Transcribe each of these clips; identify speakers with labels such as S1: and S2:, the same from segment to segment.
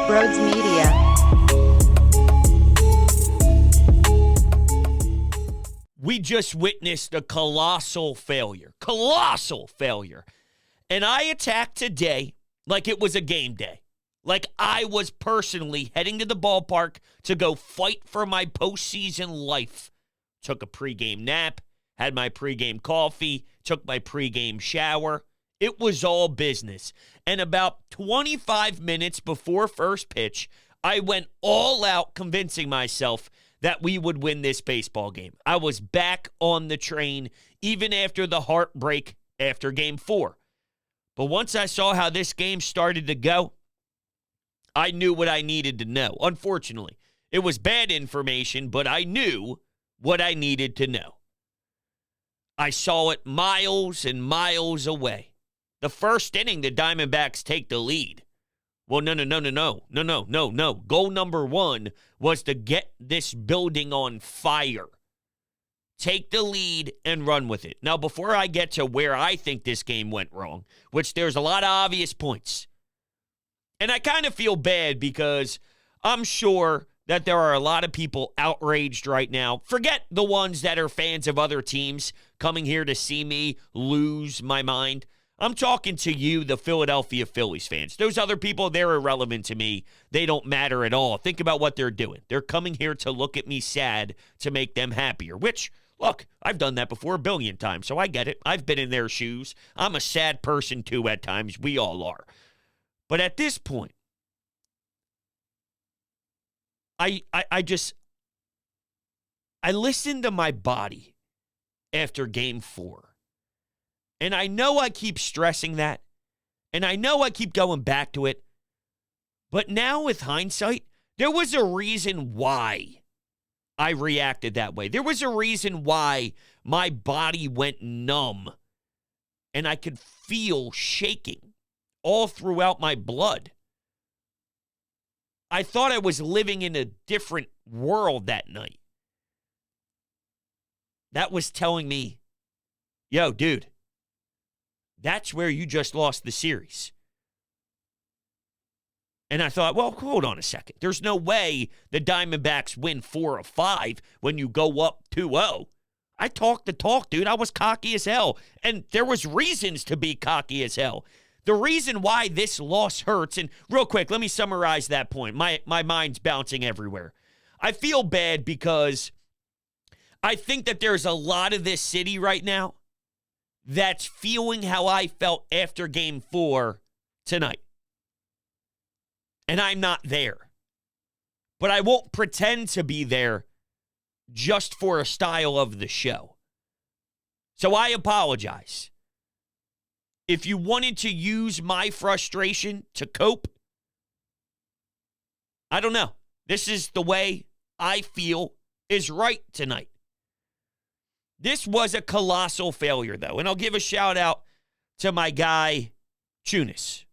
S1: Broads Media.
S2: We just witnessed a colossal failure. Colossal failure. And I attacked today like it was a game day. Like I was personally heading to the ballpark to go fight for my postseason life. Took a pregame nap, had my pregame coffee, took my pregame shower. It was all business. And about 25 minutes before first pitch, I went all out convincing myself that we would win this baseball game. I was back on the train even after the heartbreak after Game 4. But once I saw how this game started to go, I knew what I needed to know. Unfortunately, it was bad information, but I knew what I needed to know. I saw it miles and miles away. The first inning, the Diamondbacks take the lead. Well, no. Goal number one was to get this building on fire. Take the lead and run with it. Now, before I get to where I think this game went wrong, which there's a lot of obvious points, and I kind of feel bad because I'm sure that there are a lot of people outraged right now. Forget the ones that are fans of other teams coming here to see me lose my mind. I'm talking to you, the Philadelphia Phillies fans. Those other people, they're irrelevant to me. They don't matter at all. Think about what they're doing. They're coming here to look at me sad to make them happier, which, look, I've done that before a billion times, so I get it. I've been in their shoes. I'm a sad person, too, at times. We all are. But at this point, I listened to my body after Game 4. And I know I keep stressing that. And I know I keep going back to it. But now with hindsight, there was a reason why I reacted that way. There was a reason why my body went numb. And I could feel shaking all throughout my blood. I thought I was living in a different world that night. That was telling me, yo, dude, that's where you just lost the series. And I thought, well, hold on a second. There's no way the Diamondbacks win 4 of 5 when you go up 2-0. I talked the talk, dude. I was cocky as hell. And there was reasons to be cocky as hell. The reason why this loss hurts, and real quick, let me summarize that point. My mind's bouncing everywhere. I feel bad because I think that there's a lot of this city right now that's feeling how I felt after Game 4 tonight. And I'm not there. But I won't pretend to be there just for a style of the show. So I apologize. If you wanted to use my frustration to cope, I don't know. This is the way I feel is right tonight. This was a colossal failure, though, and I'll give a shout-out to my guy, Chunis.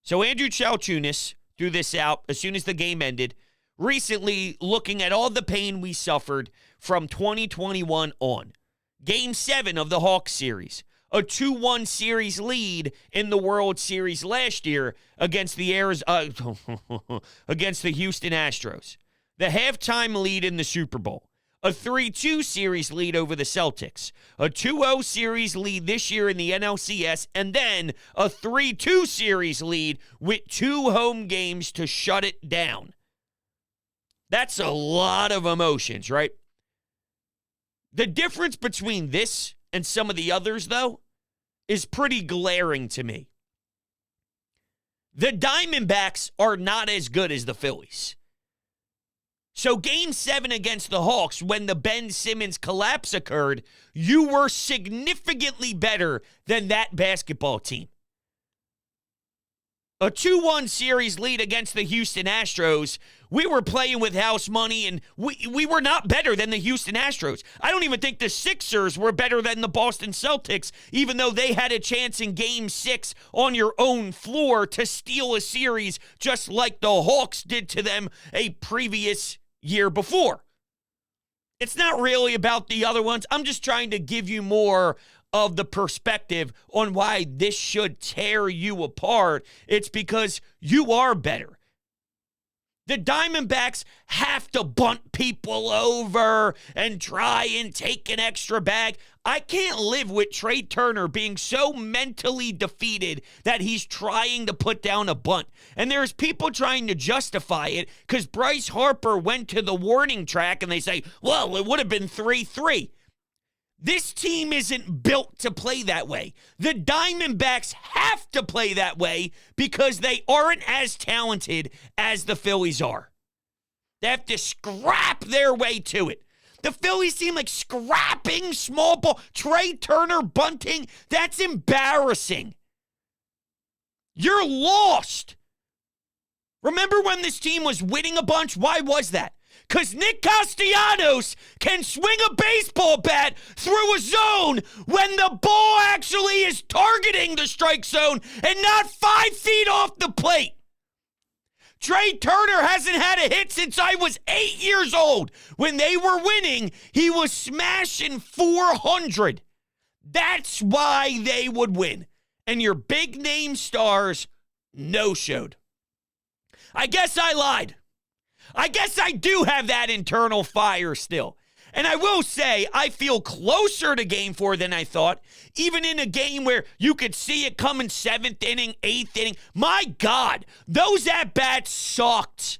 S2: So Andrew Chunis threw this out as soon as the game ended, recently looking at all the pain we suffered from 2021 on. Game 7 of the Hawks series, a 2-1 series lead in the World Series last year against the against the Houston Astros. The halftime lead in the Super Bowl. A 3-2 series lead over the Celtics, a 2-0 series lead this year in the NLCS, and then a 3-2 series lead with 2 home games to shut it down. That's a lot of emotions, right? The difference between this and some of the others, though, is pretty glaring to me. The Diamondbacks are not as good as the Phillies. So Game 7 against the Hawks, when the Ben Simmons collapse occurred, you were significantly better than that basketball team. A 2-1 series lead against the Houston Astros, we were playing with house money, and we were not better than the Houston Astros. I don't even think the Sixers were better than the Boston Celtics, even though they had a chance in Game 6 on your own floor to steal a series just like the Hawks did to them a previous year before. It's not really about the other ones. I'm just trying to give you more of the perspective on why this should tear you apart. It's because you are better. The Diamondbacks have to bunt people over and try and take an extra bag. I can't live with Trey Turner being so mentally defeated that he's trying to put down a bunt. And there's people trying to justify it because Bryce Harper went to the warning track and they say, well, it would have been 3-3. This team isn't built to play that way. The Diamondbacks have to play that way because they aren't as talented as the Phillies are. They have to scrap their way to it. The Phillies seem like scrapping small ball. Trey Turner bunting, that's embarrassing. You're lost. Remember when this team was winning a bunch? Why was that? Because Nick Castellanos can swing a baseball bat through a zone when the ball actually is targeting the strike zone and not 5 feet off the plate. Trey Turner hasn't had a hit since I was 8 years old. When they were winning, he was smashing 400. That's why they would win. And your big name stars no-showed. I guess I lied. I guess I do have that internal fire still. And I will say, I feel closer to Game 4 than I thought. Even in a game where you could see it coming 7th inning, 8th inning. My God, those at-bats sucked.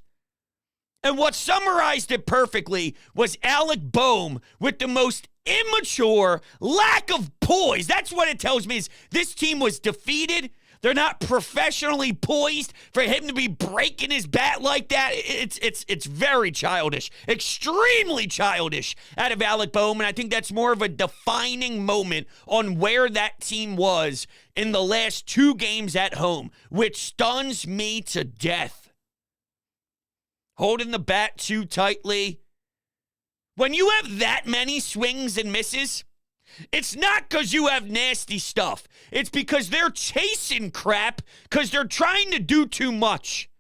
S2: And what summarized it perfectly was Alec Boehm with the most immature lack of poise. That's what it tells me is this team was defeated. They're not professionally poised for him to be breaking his bat like that. It's very childish, extremely childish out of Alec Boehm, and I think that's more of a defining moment on where that team was in the last 2 games at home, which stuns me to death. Holding the bat too tightly. When you have that many swings and misses, it's not because you have nasty stuff. It's because they're chasing crap because they're trying to do too much.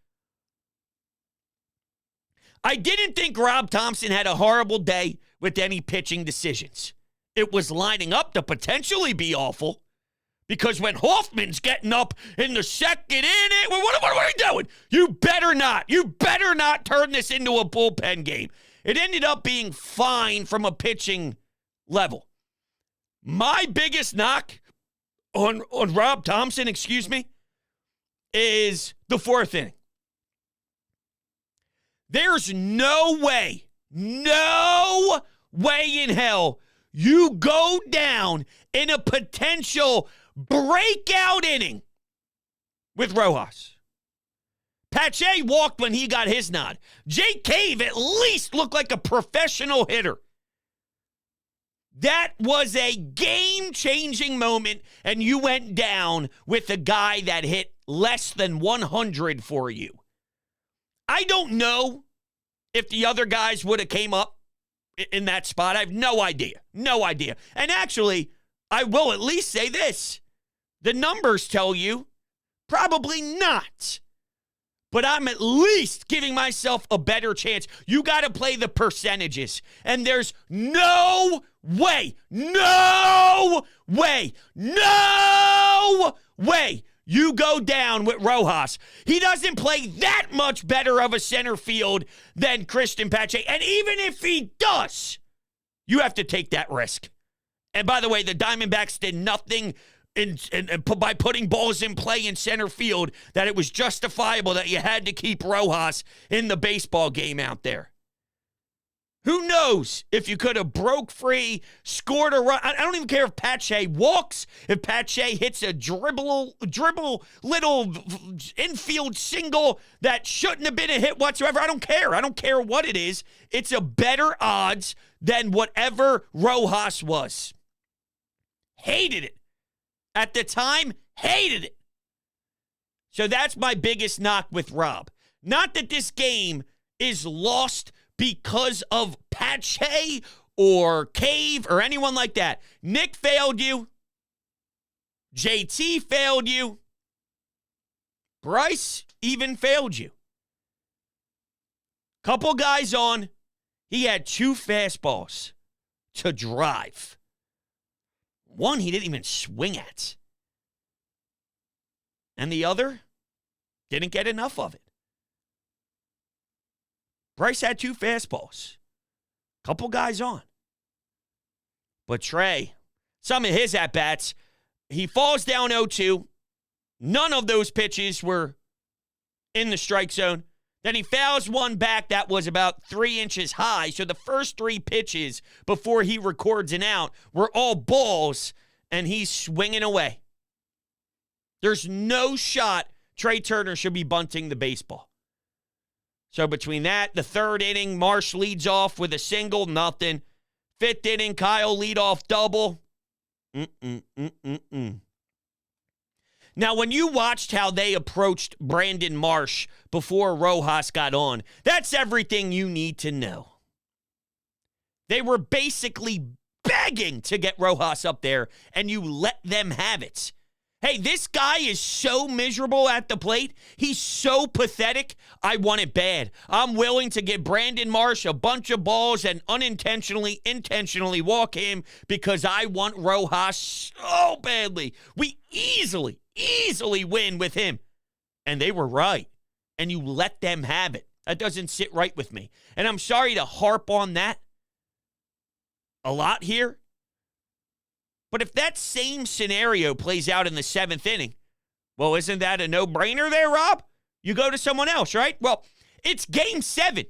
S2: I didn't think Rob Thompson had a horrible day with any pitching decisions. It was lining up to potentially be awful because when Hoffman's getting up in the second inning, what are you doing? You better not turn this into a bullpen game. It ended up being fine from a pitching level. My biggest knock on Rob Thompson, is the 4th inning. There's no way in hell you go down in a potential breakout inning with Rojas. Pache walked when he got his nod. Jake Cave at least looked like a professional hitter. That was a game-changing moment, and you went down with a guy that hit less than 100 for you. I don't know if the other guys would have came up in that spot. I have no idea. No idea. And actually, I will at least say this. The numbers tell you probably not. But I'm at least giving myself a better chance. You got to play the percentages. And there's no way you go down with Rojas. He doesn't play that much better of a center field than Christian Pache. And even if he does, you have to take that risk. And by the way, the Diamondbacks did nothing by putting balls in play in center field that it was justifiable that you had to keep Rojas in the baseball game out there. Who knows if you could have broke free, scored a run. I don't even care if Pache walks, if Pache hits a dribble little infield single that shouldn't have been a hit whatsoever. I don't care. I don't care what it is. It's a better odds than whatever Rojas was. Hated it. At the time, hated it. So that's my biggest knock with Rob. Not that this game is lost because of Pache or Cave or anyone like that. Nick failed you. JT failed you. Bryce even failed you. Couple guys on. He had 2 fastballs to drive. One he didn't even swing at. And the other didn't get enough of it. Bryce had 2 fastballs. Couple guys on. But Trey, some of his at-bats, he falls down 0-2. None of those pitches were in the strike zone. Then he fouls one back that was about 3 inches high. So the first 3 pitches before he records an out were all balls, and he's swinging away. There's no shot Trey Turner should be bunting the baseball. So between that, the 3rd inning, Marsh leads off with a single, nothing. 5th inning, Kyle leadoff double. Now, when you watched how they approached Brandon Marsh before Rojas got on, that's everything you need to know. They were basically begging to get Rojas up there, and you let them have it. Hey, this guy is so miserable at the plate. He's so pathetic. I want it bad. I'm willing to give Brandon Marsh a bunch of balls and intentionally walk him because I want Rojas so badly. We easily win with him. And they were right. And you let them have it. That doesn't sit right with me. And I'm sorry to harp on that a lot here. But if that same scenario plays out in the 7th inning, well, isn't that a no-brainer there, Rob? You go to someone else, right? Well, it's Game 7.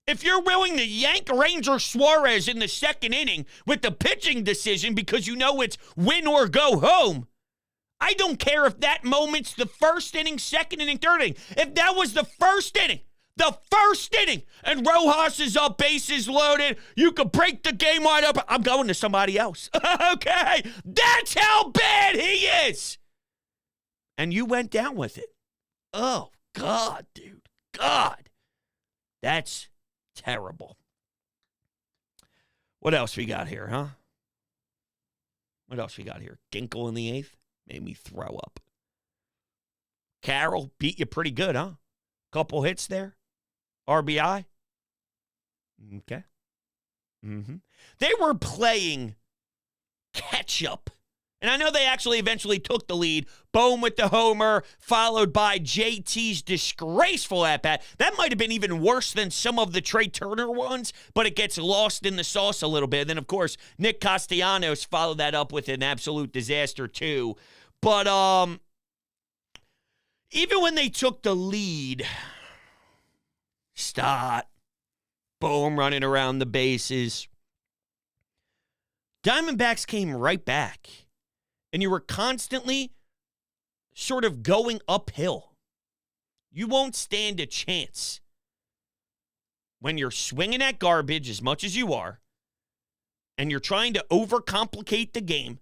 S2: If you're willing to yank Ranger Suarez in the 2nd inning with the pitching decision because you know it's win or go home, I don't care if that moment's the 1st inning, 2nd inning, 3rd inning. If that was the 1st inning, and Rojas is up, bases loaded, you could break the game wide open. I'm going to somebody else. Okay? That's how bad he is. And you went down with it. Oh, God, dude. God. That's terrible. What else we got here, huh? What else we got here? Ginkle in the 8th? Made me throw up. Carroll beat you pretty good, huh? Couple hits there. RBI. Okay. They were playing catch-up. And I know they actually eventually took the lead. Bohm with the homer, followed by JT's disgraceful at-bat. That might have been even worse than some of the Trey Turner ones, but it gets lost in the sauce a little bit. And then, of course, Nick Castellanos followed that up with an absolute disaster, too. But even when they took the lead, Stott, Bohm running around the bases, Diamondbacks came right back. And you were constantly sort of going uphill. You won't stand a chance when you're swinging at garbage as much as you are, and you're trying to overcomplicate the game.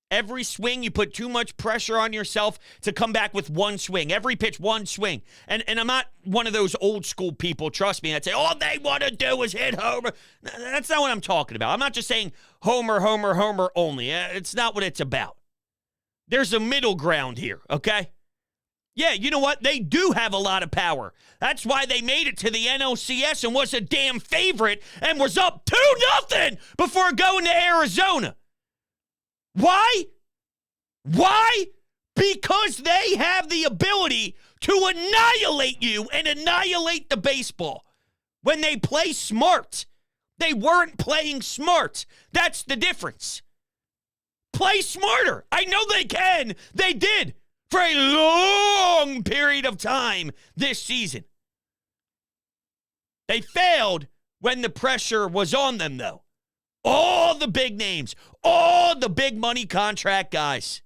S2: Every swing, you put too much pressure on yourself to come back with one swing. Every pitch, one swing. And I'm not one of those old school people, trust me, that say, all they want to do is hit homer. That's not what I'm talking about. I'm not just saying homer only. It's not what it's about. There's a middle ground here, okay? Yeah, you know what? They do have a lot of power. That's why they made it to the NLCS and was a damn favorite and was up 2-0 before going to Arizona. Why? Because they have the ability to annihilate you and annihilate the baseball. When they play smart, they weren't playing smart. That's the difference. Play smarter. I know they can. They did for a long period of time this season. They failed when the pressure was on them, though. All the big names, all the big money contract guys.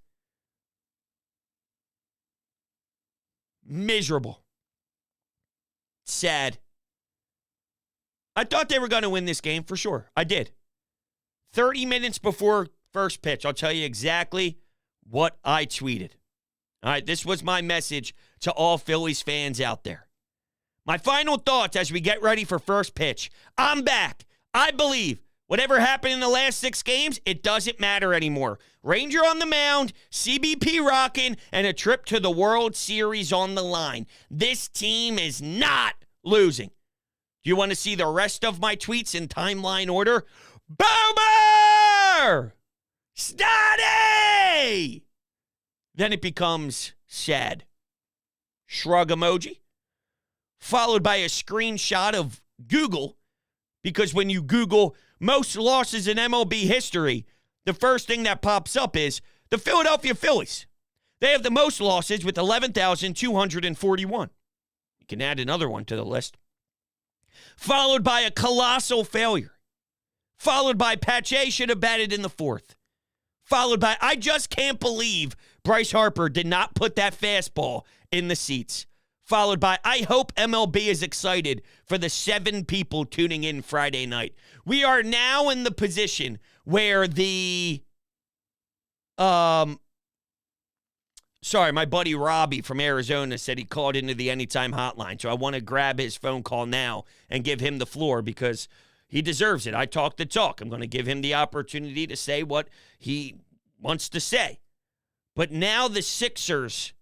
S2: Miserable. Sad. I thought they were going to win this game for sure. I did. 30 minutes before first pitch, I'll tell you exactly what I tweeted. All right, this was my message to all Phillies fans out there. My final thoughts as we get ready for first pitch. I'm back. I believe whatever happened in the last 6 games, it doesn't matter anymore. Ranger on the mound, CBP rocking, and a trip to the World Series on the line. This team is not losing. Do you want to see the rest of my tweets in timeline order? Boomer! Stoddy! Then it becomes sad. Shrug emoji. Followed by a screenshot of Google, because when you Google most losses in MLB history, the first thing that pops up is the Philadelphia Phillies. They have the most losses with 11,241. You can add another one to the list. Followed by a colossal failure. Followed by Pache should have batted in the fourth. Followed by, I just can't believe Bryce Harper did not put that fastball in the seats. Followed by, I hope MLB is excited for the 7 people tuning in Friday night. We are now in the position where my buddy Robbie from Arizona said he called into the Anytime hotline. So I want to grab his phone call now and give him the floor because he deserves it. I talk the talk. I'm going to give him the opportunity to say what he wants to say. But now the Sixers,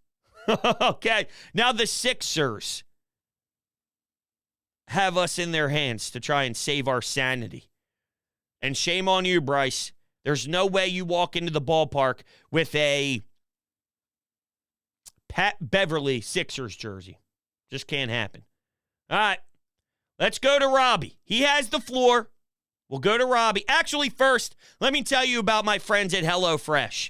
S2: okay, now the Sixers have us in their hands to try and save our sanity. And shame on you, Bryce. There's no way you walk into the ballpark with a Pat Beverly Sixers jersey. Just can't happen. All right. Let's go to Robbie. He has the floor. We'll go to Robbie. Actually, first, let me tell you about my friends at HelloFresh.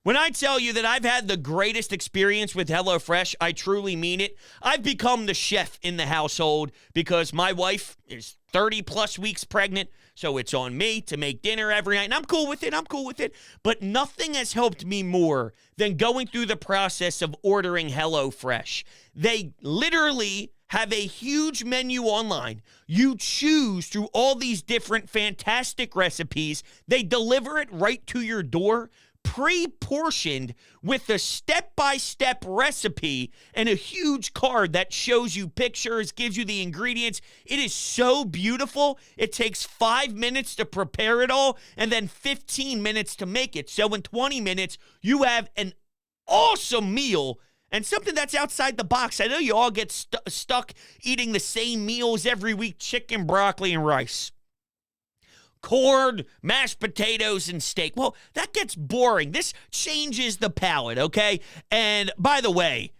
S2: When I tell you that I've had the greatest experience with HelloFresh, I truly mean it. I've become the chef in the household because my wife is 30-plus weeks pregnant, so it's on me to make dinner every night, and I'm cool with it. But nothing has helped me more than going through the process of ordering HelloFresh. They literally have a huge menu online. You choose through all these different fantastic recipes. They deliver it right to your door, pre-portioned with a step-by-step recipe and a huge card that shows you pictures, gives you the ingredients. It is so beautiful. It takes 5 minutes to prepare it all and then 15 minutes to make it. So in 20 minutes, you have an awesome meal and something that's outside the box. I know you all get stuck eating the same meals every week, chicken, broccoli, and rice. Corn, mashed potatoes, and steak. Well, that gets boring. This changes the palate, okay? And by the way,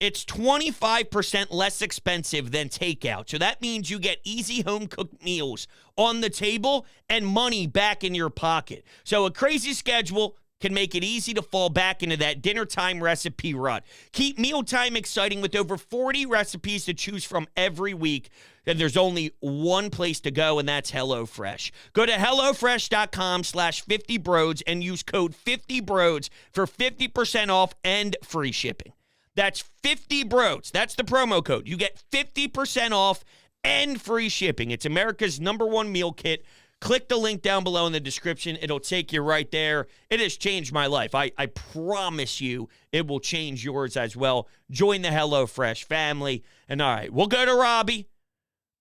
S2: it's 25% less expensive than takeout. So that means you get easy home-cooked meals on the table and money back in your pocket. So a crazy schedule can make it easy to fall back into that dinner time recipe rut. Keep mealtime exciting with over 40 recipes to choose from every week. And there's only one place to go, and that's HelloFresh. Go to HelloFresh.com/50broads and use code 50broads for 50% off and free shipping. That's 50broads. That's the promo code. You get 50% off and free shipping. It's America's #1 meal kit. Click the link down below in the description. It'll take you right there. It has changed my life. I promise you it will change yours as well. Join the HelloFresh family. And all right, we'll go to Robbie.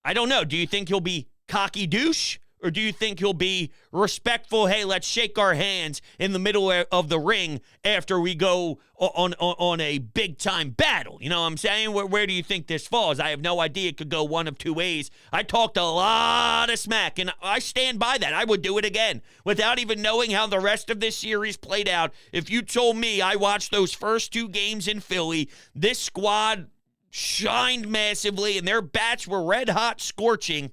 S2: I don't know. Do you think he'll be cocky douche? Or do you think he'll be respectful? Hey, let's shake our hands in the middle of the ring after we go on a big-time battle. You know what I'm saying? Where do you think this falls? I have no idea. It could go one of two ways. I talked a lot of smack, and I stand by that. I would do it again without even knowing how the rest of this series played out. If you told me I watched those first 2 games in Philly, this squad shined massively, and their bats were red-hot scorching,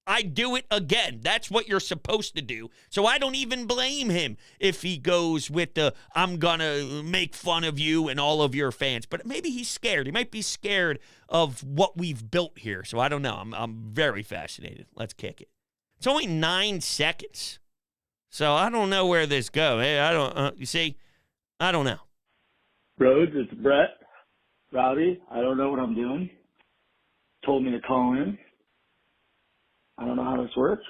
S2: I'd do it again. That's what you're supposed to do. So I don't even blame him if he goes with the, I'm going to make fun of you and all of your fans. But maybe he's scared. He might be scared of what we've built here. So I don't know. I'm very fascinated. Let's kick it. It's only 9 seconds. So I don't know where this goes. Hey, I don't, you see, I don't know.
S1: Rhodes, it's Brett. Rowdy, I don't know what I'm doing. Told me to call in. I don't know how this works.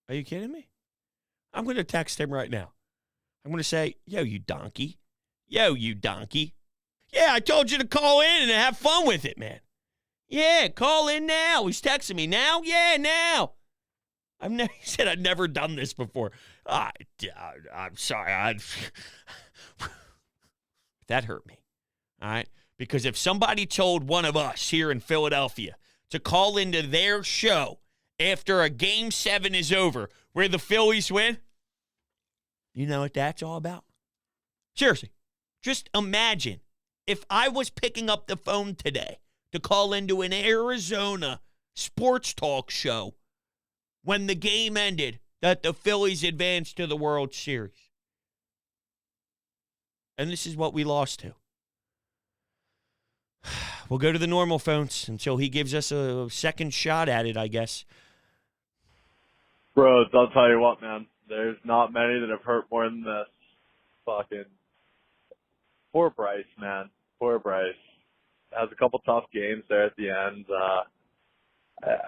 S2: Are you kidding me? I'm going to text him right now. I'm going to say, yo, you donkey. Yo, you donkey. Yeah, I told you to call in and have fun with it, man. Yeah, call in now. He's texting me now. Yeah, now. He said I'd never done this before. I'm sorry. That hurt me. All right? Because if somebody told one of us here in Philadelphia to call into their show after a Game 7 is over where the Phillies win, you know what that's all about? Seriously, just imagine if I was picking up the phone today to call into an Arizona sports talk show when the game ended that the Phillies advanced to the World Series. And this is what we lost to. We'll go to the normal phones until he gives us a second shot at it, I guess.
S3: Bros, I'll tell you what, man. There's not many that have hurt more than this. Fucking poor Bryce, man. Poor Bryce. Has a couple tough games there at the end.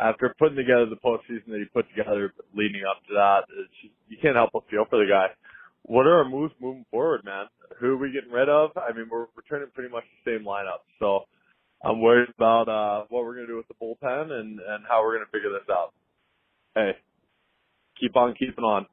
S3: After putting together the postseason that he put together leading up to that, you can't help but feel for the guy. What are our moves moving forward, man? Who are we getting rid of? I mean, we're returning pretty much the same lineup. So I'm worried about what we're going to do with the bullpen and how we're going to figure this out. Hey, keep on keeping on.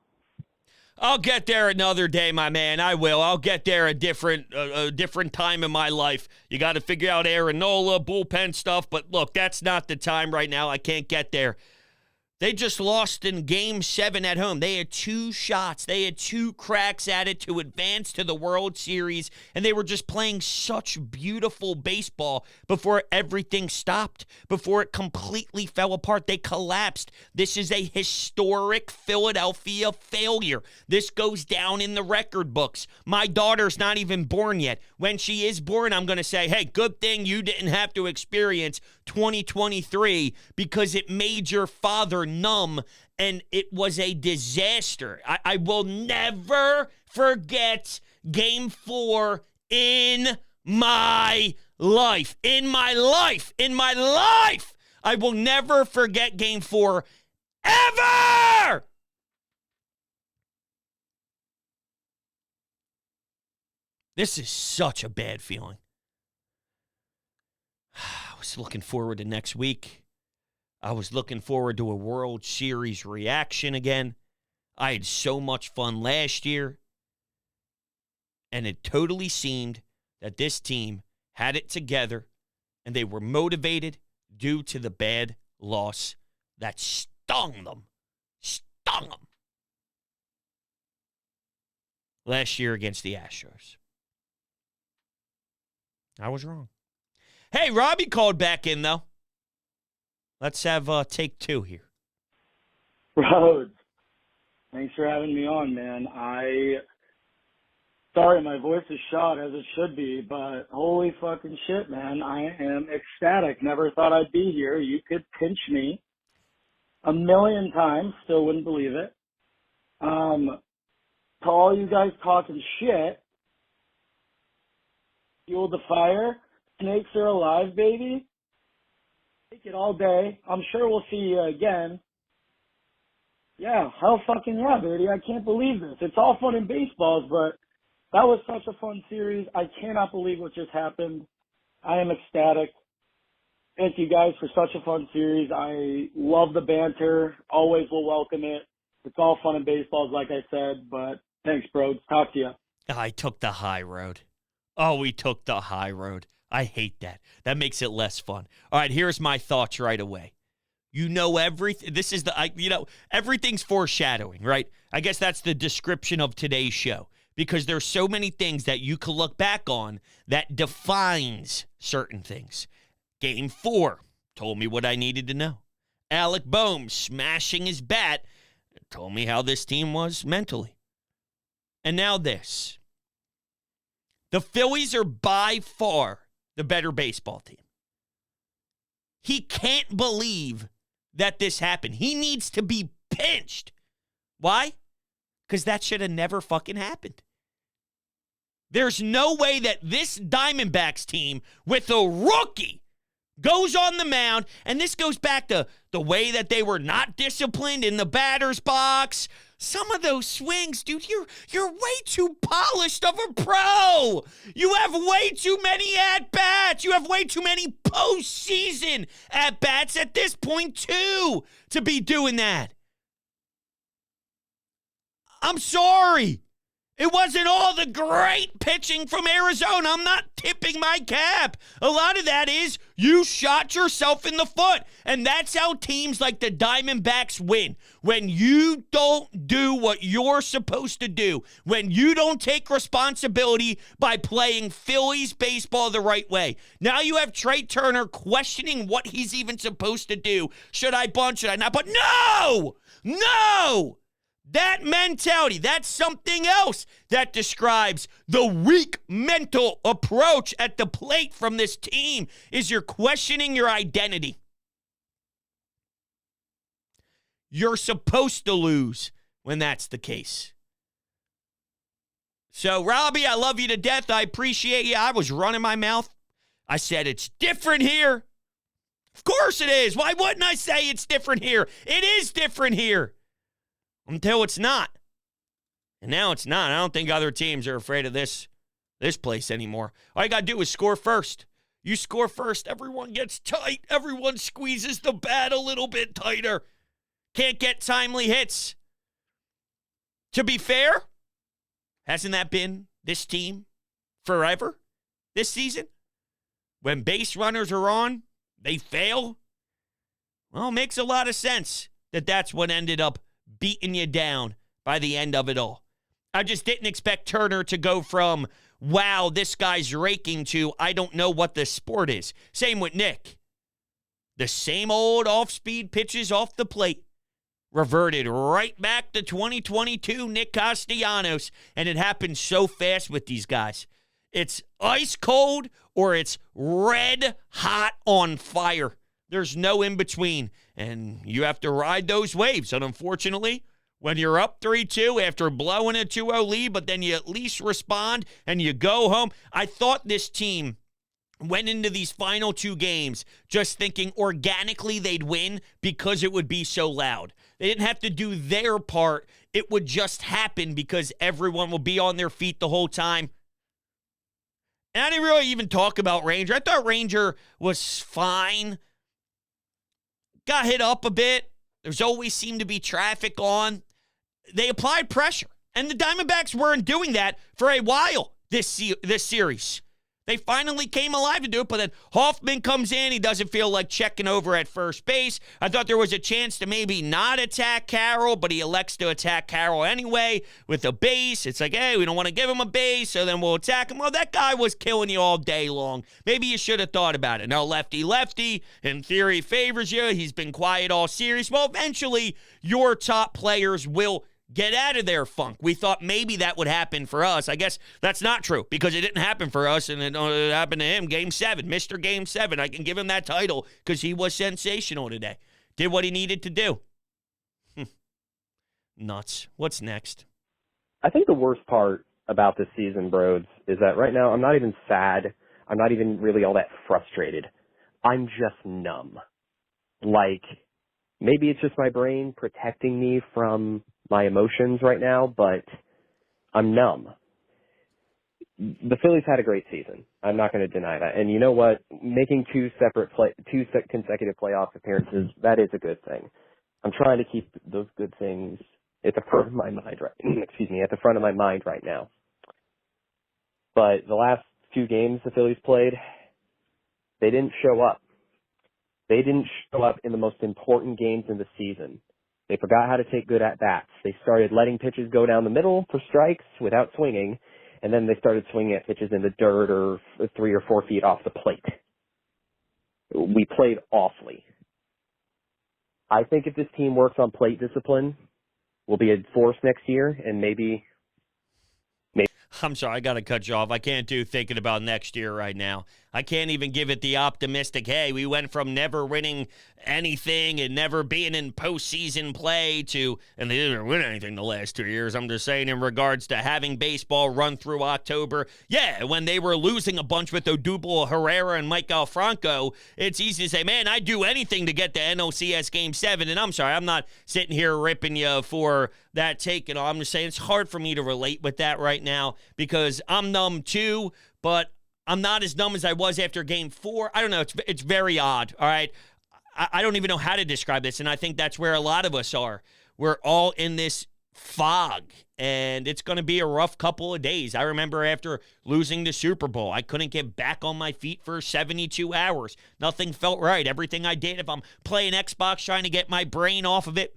S2: I'll get there another day, my man. I will. I'll get there a different time in my life. You got to figure out Aaron Nola, bullpen stuff. But look, that's not the time right now. I can't get there. They just lost in Game 7 at home. They had 2 shots. They had 2 cracks at it to advance to the World Series, and they were just playing such beautiful baseball before everything stopped, before it completely fell apart. They collapsed. This is a historic Philadelphia failure. This goes down in the record books. My daughter's not even born yet. When she is born, I'm going to say, hey, good thing you didn't have to experience 2023 because it made your father numb and it was a disaster. I will never forget Game 4 in my life. In my life. In my life. I will never forget Game 4 ever. This is such a bad feeling. I was looking forward to next week. I was looking forward to a World Series reaction again. I had so much fun last year. And it totally seemed that this team had it together and they were motivated due to the bad loss that stung them. Stung them. Last year against the Astros. I was wrong. Hey, Robbie called back in, though. Let's have take 2 here.
S1: Rhodes, thanks for having me on, man. Sorry, my voice is shot as it should be, but holy fucking shit, man. I am ecstatic. Never thought I'd be here. You could pinch me 1,000,000 times, still wouldn't believe it. To all you guys talking shit, fuel the fire. Snakes are alive, baby. Take it all day. I'm sure we'll see you again. Yeah, hell fucking yeah, baby. I can't believe this. It's all fun in baseballs, but that was such a fun series. I cannot believe what just happened. I am ecstatic. Thank you guys for such a fun series. I love the banter. Always will welcome it. It's all fun in baseballs, like I said, but thanks, bro. Talk to you.
S2: I took the high road. Oh, we took the high road. I hate that. That makes it less fun. All right, here's my thoughts right away. You know everything. This is everything's foreshadowing, right? I guess that's the description of today's show because there's so many things that you can look back on that defines certain things. Game 4 told me what I needed to know. Alec Boehm smashing his bat told me how this team was mentally. And now this. The Phillies are by far the better baseball team. He can't believe that this happened. He needs to be pinched. Why? Because that should have never fucking happened. There's no way that this Diamondbacks team with a rookie goes on the mound, and this goes back to the way that they were not disciplined in the batter's box. Some of those swings, dude, you're way too polished of a pro. You have way too many at-bats. You have way too many postseason at-bats at this point, too, to be doing that. I'm sorry. It wasn't all the great pitching from Arizona. I'm not tipping my cap. A lot of that is you shot yourself in the foot. And that's how teams like the Diamondbacks win. When you don't do what you're supposed to do. When you don't take responsibility by playing Phillies baseball the right way. Now you have Trey Turner questioning what he's even supposed to do. Should I bunt? Should I not bunt? No! No! That mentality, that's something else that describes the weak mental approach at the plate from this team, is you're questioning your identity. You're supposed to lose when that's the case. So, Robbie, I love you to death. I appreciate you. I was running my mouth. I said it's different here. Of course it is. Why wouldn't I say it's different here? It is different here. Until it's not. And now it's not. I don't think other teams are afraid of this place anymore. All you got to do is score first. You score first, everyone gets tight. Everyone squeezes the bat a little bit tighter. Can't get timely hits. To be fair, hasn't that been this team forever this season? When base runners are on, they fail. Well, it makes a lot of sense that that's what ended up beating you down by the end of it all. I just didn't expect Turner to go from, wow, this guy's raking, to I don't know what the sport is. Same with Nick. The same old off-speed pitches off the plate. Reverted right back to 2022 Nick Castellanos, and it happens so fast with these guys. It's ice cold or it's red hot on fire. There's no in between, and you have to ride those waves. And unfortunately, when you're up 3-2 after blowing a 2-0 lead, but then you at least respond and you go home. I thought this team went into these final two games just thinking organically they'd win because it would be so loud. They didn't have to do their part. It would just happen because everyone will be on their feet the whole time. And I didn't really even talk about Ranger. I thought Ranger was fine. Got hit up a bit. There's always seemed to be traffic on. They applied pressure. And the Diamondbacks weren't doing that for a while this series. They finally came alive to do it, but then Hoffman comes in. He doesn't feel like checking over at first base. I thought there was a chance to maybe not attack Carroll, but he elects to attack Carroll anyway with a base. It's like, hey, we don't want to give him a base, so then we'll attack him. Well, that guy was killing you all day long. Maybe you should have thought about it. Now, lefty, in theory, favors you. He's been quiet all series. Well, eventually, your top players will get out of their funk. We thought maybe that would happen for us. I guess that's not true because it didn't happen for us, and it happened to him. Game 7, Mr. Game 7. I can give him that title because he was sensational today. Did what he needed to do. Nuts. What's next?
S4: I think the worst part about this season, Broads, is that right now I'm not even sad. I'm not even really all that frustrated. I'm just numb. Like, maybe it's just my brain protecting me from my emotions right now, but I'm numb. The Phillies had a great season. I'm not going to deny that. And you know what? Making two consecutive playoff appearances, that is a good thing. I'm trying to keep those good things at the front of my mind at the front of my mind right now. But the last few games the Phillies played, they didn't show up. They didn't show up in the most important games in the season. They forgot how to take good at-bats. They started letting pitches go down the middle for strikes without swinging, and then they started swinging at pitches in the dirt or 3 or 4 feet off the plate. We played awfully. I think if this team works on plate discipline, we'll be a force next year, and maybe.
S2: I'm sorry, I got to cut you off. I can't do thinking about next year right now. I can't even give it the optimistic, hey, we went from never winning anything and never being in postseason play to, and they didn't win anything the last 2 years. I'm just saying in regards to having baseball run through October. Yeah, when they were losing a bunch with Odubel Herrera and Mike Alfranco, it's easy to say, man, I'd do anything to get to NLCS Game 7. And I'm sorry, I'm not sitting here ripping you for that take. I'm just saying it's hard for me to relate with that right now because I'm numb too, but I'm not as numb as I was after Game 4. I don't know. It's very odd, all right? I don't even know how to describe this, and I think that's where a lot of us are. We're all in this fog, and it's going to be a rough couple of days. I remember after losing the Super Bowl, I couldn't get back on my feet for 72 hours. Nothing felt right. Everything I did, if I'm playing Xbox trying to get my brain off of it,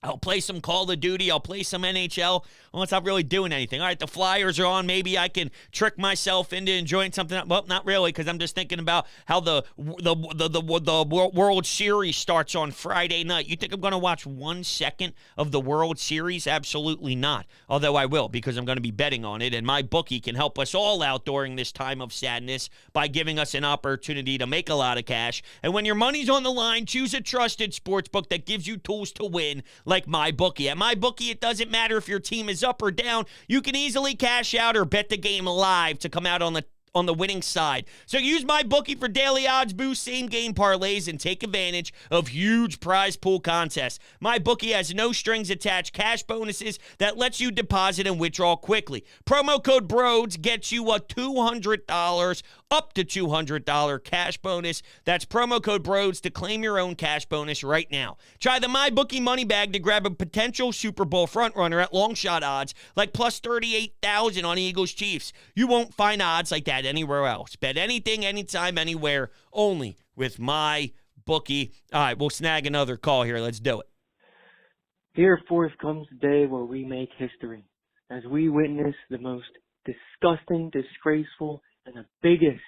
S2: I'll play some Call of Duty. I'll play some NHL. Well, it's not really doing anything. All right, the Flyers are on. Maybe I can trick myself into enjoying something. Well, not really, because I'm just thinking about how the World Series starts on Friday night. You think I'm going to watch 1 second of the World Series? Absolutely not. Although I will, because I'm going to be betting on it, and my bookie can help us all out during this time of sadness by giving us an opportunity to make a lot of cash. And when your money's on the line, choose a trusted sportsbook that gives you tools to win, like MyBookie. At MyBookie, it doesn't matter if your team is up or down. You can easily cash out or bet the game live to come out on the winning side. So use MyBookie for daily odds boosts, same game parlays, and take advantage of huge prize pool contests. MyBookie has no strings attached cash bonuses that lets you deposit and withdraw quickly. Promo code BROADS gets you a $200 up to $200 cash bonus. That's promo code BROADS to claim your own cash bonus right now. Try the MyBookie money bag to grab a potential Super Bowl frontrunner at long shot odds like plus 38,000 on Eagles Chiefs. You won't find odds like that anywhere else. Bet anything, anytime, anywhere, only with MyBookie. All right, we'll snag another call here. Let's do it.
S5: Here forth comes the day where we make history, as we witness the most disgusting, disgraceful, and the biggest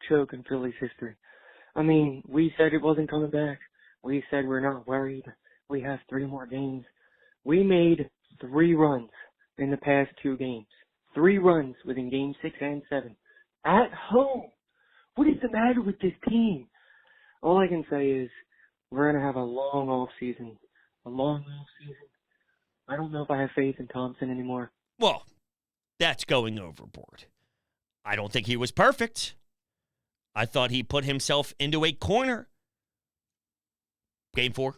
S5: choke in Phillies history. I mean, we said it wasn't coming back. We said we're not worried. We have 3 more games. We made 3 runs in the past 2 games. 3 runs within Game 6 and 7. At home. What is the matter with this team? All I can say is we're going to have a long off season. A long off season. I don't know if I have faith in Thompson anymore.
S2: Well, that's going overboard. I don't think he was perfect. I thought he put himself into a corner. Game 4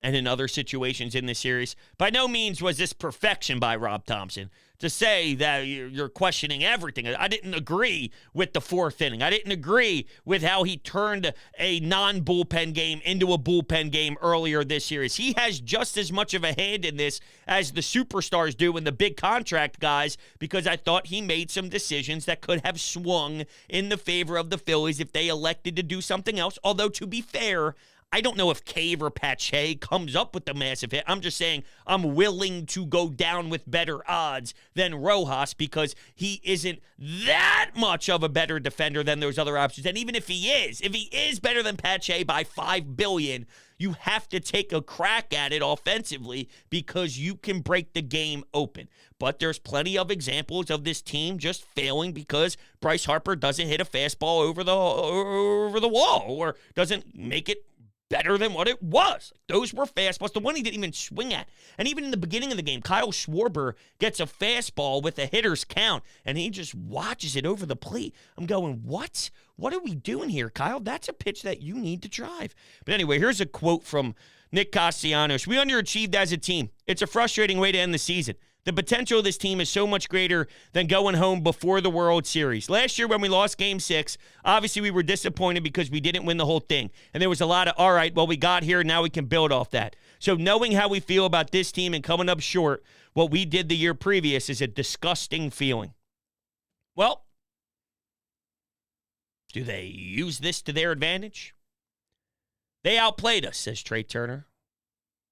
S2: and in other situations in this series. By no means was this perfection by Rob Thompson. To say that you're questioning everything. I didn't agree with the 4th inning. I didn't agree with how he turned a non-bullpen game into a bullpen game earlier this series. He has just as much of a hand in this as the superstars do and the big contract guys, because I thought he made some decisions that could have swung in the favor of the Phillies if they elected to do something else. Although, to be fair, I don't know if Cave or Pache comes up with the massive hit. I'm just saying I'm willing to go down with better odds than Rojas because he isn't that much of a better defender than those other options. And even if he is better than Pache by $5 billion, you have to take a crack at it offensively because you can break the game open. But there's plenty of examples of this team just failing because Bryce Harper doesn't hit a fastball over the wall or doesn't make it better than what it was. Those were fastballs. The one he didn't even swing at. And even in the beginning of the game, Kyle Schwarber gets a fastball with a hitter's count, and he just watches it over the plate. I'm going, what? What are we doing here, Kyle? That's a pitch that you need to drive. But anyway, here's a quote from Nick Castellanos. We underachieved as a team. It's a frustrating way to end the season. The potential of this team is so much greater than going home before the World Series. Last year when we lost Game 6, obviously we were disappointed because we didn't win the whole thing. And there was a lot of, all right, well, we got here, now we can build off that. So knowing how we feel about this team and coming up short, what we did the year previous is a disgusting feeling. Well, do they use this to their advantage? They outplayed us, says Trey Turner.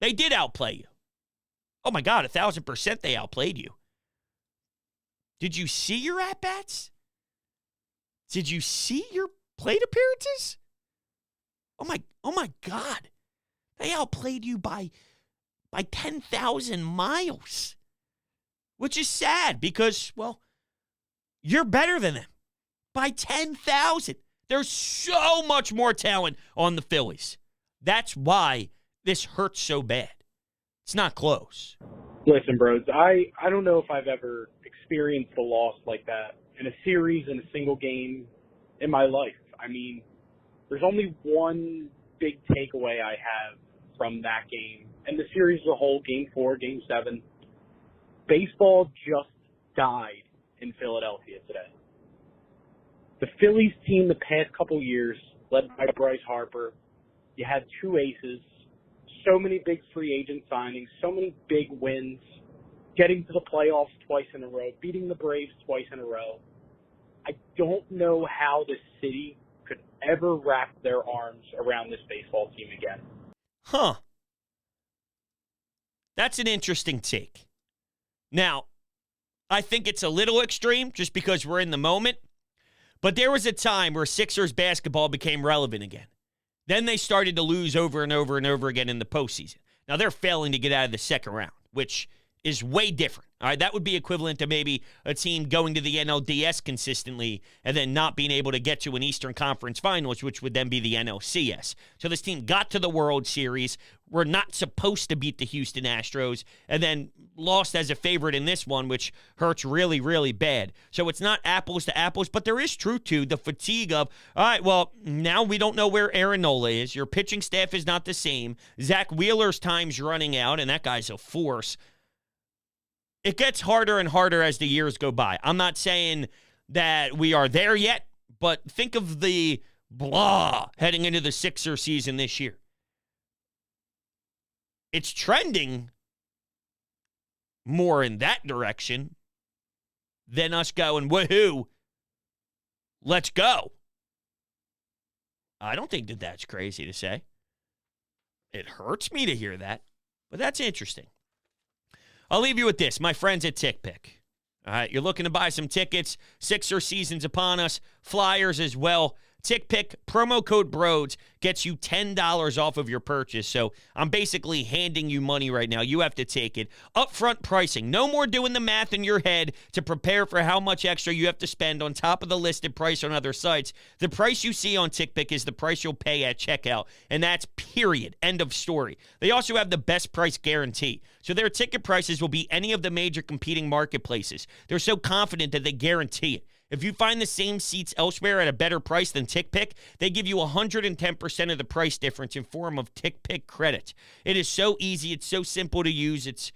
S2: They did outplay you. Oh, my God, 1,000% they outplayed you. Did you see your at-bats? Did you see your plate appearances? Oh, my God. They outplayed you by 10,000 miles, which is sad because, well, you're better than them by 10,000. There's so much more talent on the Phillies. That's why this hurts so bad. It's not close.
S6: Listen, bros, I don't know if I've ever experienced a loss like that in a series, in a single game in my life. I mean, there's only one big takeaway I have from that game, and the series as a whole, Game 4, Game 7. Baseball just died in Philadelphia today. The Phillies team the past couple years, led by Bryce Harper, you had 2 aces, so many big free agent signings, so many big wins, getting to the playoffs twice in a row, beating the Braves twice in a row. I don't know how the city could ever wrap their arms around this baseball team again.
S2: Huh. That's an interesting take. Now, I think it's a little extreme just because we're in the moment, but there was a time where Sixers basketball became relevant again. Then they started to lose over and over and over again in the postseason. Now, they're failing to get out of the second round, which is way different. All right, that would be equivalent to maybe a team going to the NLDS consistently and then not being able to get to an Eastern Conference Finals, which would then be the NLCS. So this team got to the World Series. We're not supposed to beat the Houston Astros, and then lost as a favorite in this one, which hurts really, really bad. So it's not apples to apples, but there is truth to the fatigue of, all right, well, now we don't know where Aaron Nola is. Your pitching staff is not the same. Zach Wheeler's time's running out, and that guy's a force. It gets harder and harder as the years go by. I'm not saying that we are there yet, but think of the blah heading into the Sixer season this year. It's trending more in that direction than us going, woohoo, let's go. I don't think that that's crazy to say. It hurts me to hear that, but that's interesting. I'll leave you with this, my friends at TickPick. All right, you're looking to buy some tickets. Sixer season's upon us. Flyers as well. TickPick, promo code BROADS gets you $10 off of your purchase. So I'm basically handing you money right now. You have to take it. Upfront pricing. No more doing the math in your head to prepare for how much extra you have to spend on top of the listed price on other sites. The price you see on TickPick is the price you'll pay at checkout. And that's period. End of story. They also have the best price guarantee. So their ticket prices will be any of the major competing marketplaces. They're so confident that they guarantee it. If you find the same seats elsewhere at a better price than TickPick, they give you 110% of the price difference in form of TickPick credit. It is so easy. It's so simple to use. It's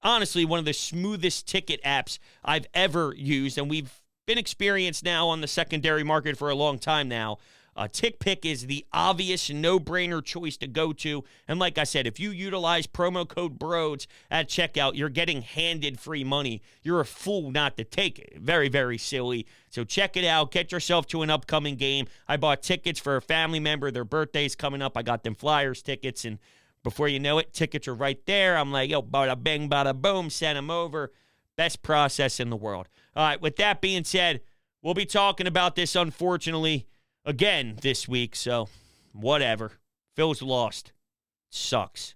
S2: honestly one of the smoothest ticket apps I've ever used, and we've been experienced now on the secondary market for a long time now. TickPick is the obvious no-brainer choice to go to. And like I said, if you utilize promo code BROADS at checkout, you're getting handed free money. You're a fool not to take it. Very, very silly. So check it out. Get yourself to an upcoming game. I bought tickets for a family member. Their birthday's coming up. I got them Flyers tickets. And before you know it, tickets are right there. I'm like, yo, bada bing, bada boom, send them over. Best process in the world. All right, with that being said, we'll be talking about this, unfortunately, again this week, so whatever. Phil's lost. Sucks.